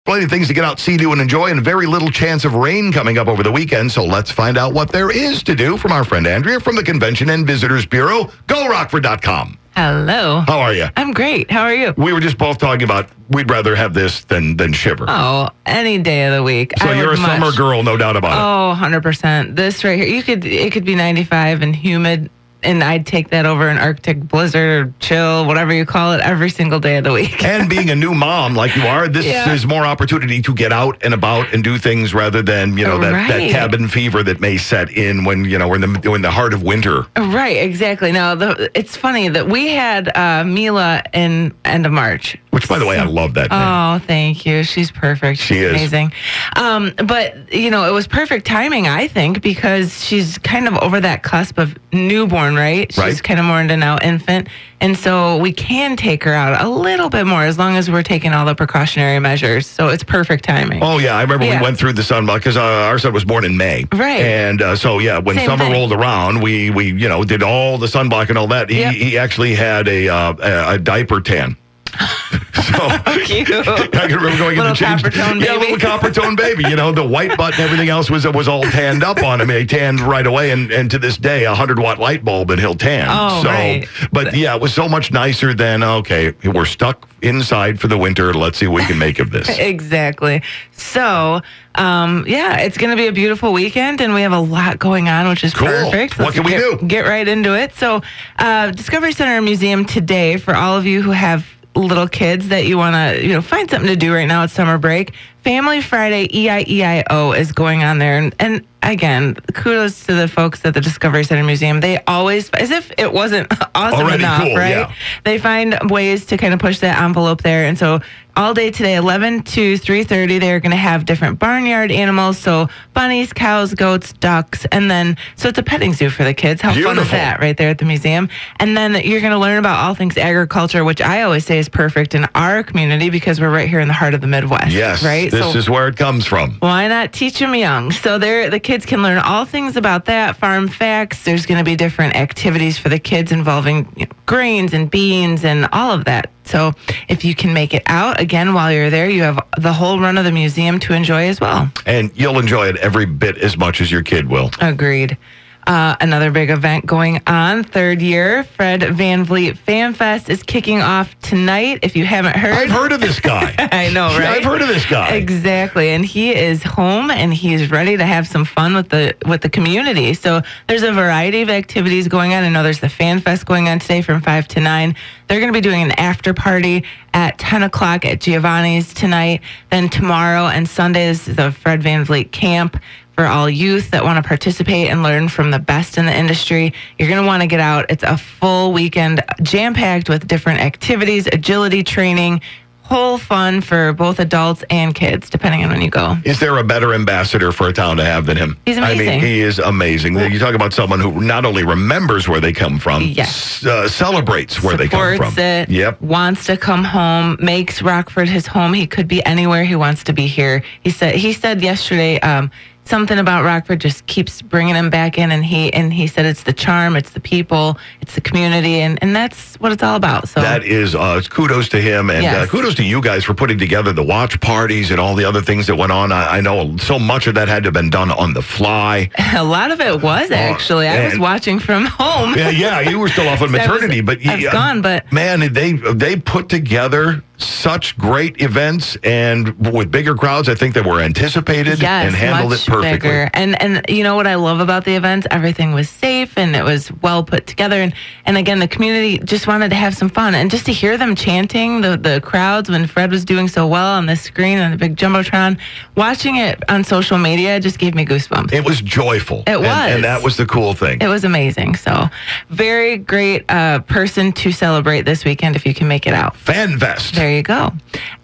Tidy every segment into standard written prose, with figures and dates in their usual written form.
Plenty of things to get out, see, do, and enjoy, and very little chance of rain coming up over the weekend. So let's find out what there is to do from our friend Andrea from the Convention and Visitors Bureau. Go rockford.com. Hello. How are you? I'm great. How are you? We were just both talking about we'd rather have this than shiver. Oh, any day of the week. So you're a summer girl, no doubt about it. Oh, 100%. This right here, it could be 95 and humid, and I'd take that over an Arctic blizzard or chill, whatever you call it, every single day of the week. And being a new mom like you are, this is more opportunity to get out and about and do things rather than, that cabin fever that may set in when, we're in the heart of winter. Right, exactly. Now, it's funny that we had Mila in end of March. Which, by the way, I love that name. Oh, thank you. She's perfect. She's amazing. But, it was perfect timing, I think, because she's kind of over that cusp of newborn, right? She's kind of more into now infant. And so we can take her out a little bit more as long as we're taking all the precautionary measures. So it's perfect timing. Oh, yeah. I remember we went through the sunblock because our son was born in May. Right. And when summer rolled around, we did all the sunblock and all that. He actually had a diaper tan. So cute. I can remember going in to change. Little copper tone baby. The white butt and everything else was all tanned up on him. He tanned right away, and to this day, 100-watt light bulb and he'll tan. Oh, right. But it was so much nicer than we're stuck inside for the winter. Let's see what we can make of this. Exactly. So, it's going to be a beautiful weekend, and we have a lot going on, which is perfect. What can we do? Get right into it. So, Discovery Center Museum today, for all of you who have little kids that you want to, find something to do right now. It's summer break. Family Friday EIEIO is going on there. And again, kudos to the folks at the Discovery Center Museum. They always, as if it wasn't awesome enough, right? Yeah. They find ways to kind of push that envelope there. And so all day today, 11 to 3:30, they're going to have different barnyard animals. So bunnies, cows, goats, ducks. And then, so it's a petting zoo for the kids. How fun is that right there at the museum? And then you're going to learn about all things agriculture, which I always say is perfect in our community because we're right here in the heart of the Midwest. Yes, right? This is where it comes from. Why not teach them young? So the kids can learn all things about that, farm facts. There's going to be different activities for the kids involving grains and beans and all of that. So if you can make it out, again, while you're there, you have the whole run of the museum to enjoy as well. And you'll enjoy it every bit as much as your kid will. Agreed. Another big event going on, third year, Fred VanVleet Fan Fest is kicking off tonight. If you haven't heard. I've heard of this guy. I know, right? I've heard of this guy. Exactly. And he is home and he's ready to have some fun with the community. So there's a variety of activities going on. I know there's the Fan Fest going on today from 5 to 9. They're going to be doing an after party at 10 o'clock at Giovanni's tonight. Then tomorrow and Sunday is the Fred VanVleet Camp for all youth that want to participate and learn from the best in the industry. You're going to want to get out. It's a full weekend jam-packed with different activities, agility training, whole fun for both adults and kids, depending on when you go. Is there a better ambassador for a town to have than him? He's amazing. I mean, he is amazing. You talk about someone who not only remembers where they come from, celebrates where they come from. Supports it, wants to come home, makes Rockford his home. He could be anywhere. He wants to be here. He said yesterday, something about Rockford just keeps bringing him back in, and he said it's the charm, it's the people, it's the community, and that's what it's all about. So that is kudos to him, and kudos to you guys for putting together the watch parties and all the other things that went on. I know so much of that had to have been done on the fly. A lot of it was actually. I was watching from home. Yeah, you were still off on maternity, I was gone, but man, they put together such great events, and with bigger crowds, I think that were anticipated and handled it perfectly. Bigger. And you know what I love about the events? Everything was safe and it was well put together. And again, the community just wanted to have some fun. And just to hear them chanting, the crowds when Fred was doing so well on the screen on the big Jumbotron, watching it on social media just gave me goosebumps. It was joyful. It was. And that was the cool thing. It was amazing. So very great person to celebrate this weekend if you can make it out. FanFest. There you go.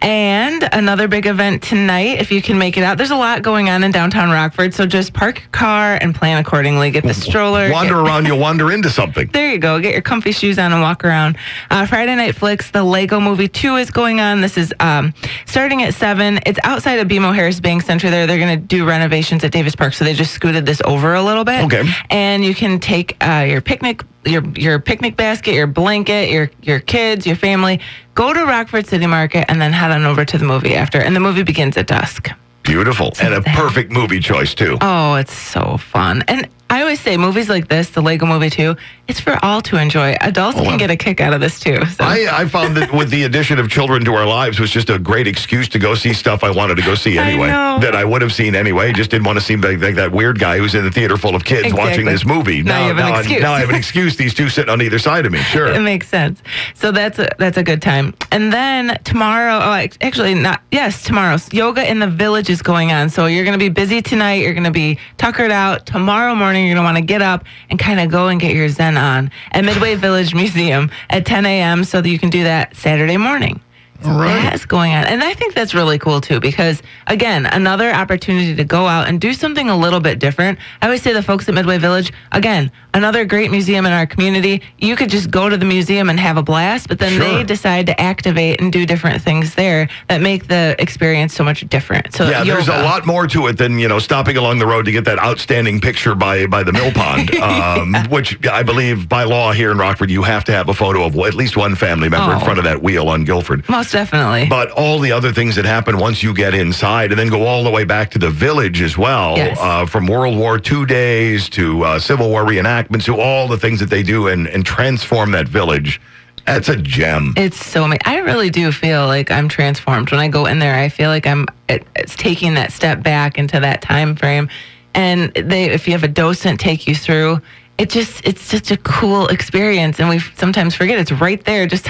And another big event tonight, if you can make it out. There's a lot going on in downtown Rockford, so just park your car and plan accordingly. Get the stroller. Wander around, you'll wander into something. There you go. Get your comfy shoes on and walk around. Friday Night Flicks, the Lego Movie 2 is going on. This is starting at 7. It's outside of BMO Harris Bank Center there. They're going to do renovations at Davis Park, so they just scooted this over a little bit. Okay. And you can take your picnic basket, your blanket, your kids, your family. go to Rockford City Market and then head on over to the movie after. And the movie begins at dusk. Beautiful. And a perfect movie choice, too. Oh, it's so fun. And I always say movies like this, the Lego Movie 2, it's for all to enjoy. Adults can get a kick out of this, too. So. I found that with the addition of children to our lives was just a great excuse to go see stuff I wanted to go see anyway. That I would have seen anyway. Just didn't want to seem like that weird guy who's in the theater full of kids watching this movie. Now I have an excuse. These two sitting on either side of me. Sure. It makes sense. So that's a good time. And then tomorrow, tomorrow's Yoga in the Village is going on. So you're going to be busy tonight. You're going to be tuckered out. Tomorrow morning, you're going to want to get up and kind of go and get your Zen on at Midway Village Museum at 10 a.m. so that you can do that Saturday morning. So that's going on. And I think that's really cool, too, because, again, another opportunity to go out and do something a little bit different. I always say the folks at Midway Village, again, another great museum in our community. You could just go to the museum and have a blast, but then they decide to activate and do different things there that make the experience so much different. So there's a lot more to it than, stopping along the road to get that outstanding picture by the mill pond, which I believe by law here in Rockford, you have to have a photo of at least one family member in front of that wheel on Guilford. Most definitely. But all the other things that happen once you get inside and then go all the way back to the village as well, from World War II days to Civil War reenactments to all the things that they do and transform that village. That's a gem. It's so amazing. I really do feel like I'm transformed. When I go in there, I feel like it's taking that step back into that time frame. And if you have a docent take you through, it's such a cool experience, and we sometimes forget it's right there. Just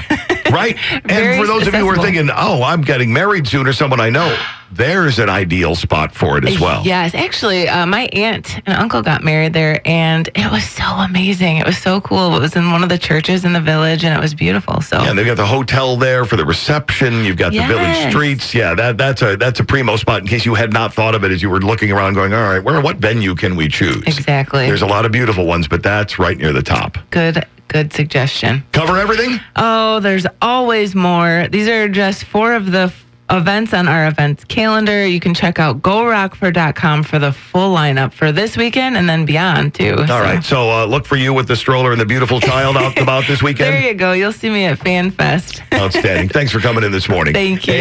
right. And for those of you who are thinking, I'm getting married soon or someone I know, there's an ideal spot for it as well. Yes. Actually, my aunt and uncle got married there, and it was so amazing. It was so cool. It was in one of the churches in the village, and it was beautiful. So and they've got the hotel there for the reception. You've got the village streets. Yeah, that's a primo spot in case you had not thought of it as you were looking around going, all right, what venue can we choose? Exactly. There's a lot of beautiful ones, but that's right near the top. Good suggestion. Cover everything? Oh, there's always more. These are just 4 of the events on our events calendar. You can check out rockford.youtube for the full lineup for this weekend and then beyond, too. All right. So look for you with the stroller and the beautiful child out and about this weekend. There you go. You'll see me at FanFest. Outstanding. Thanks for coming in this morning. Thank you.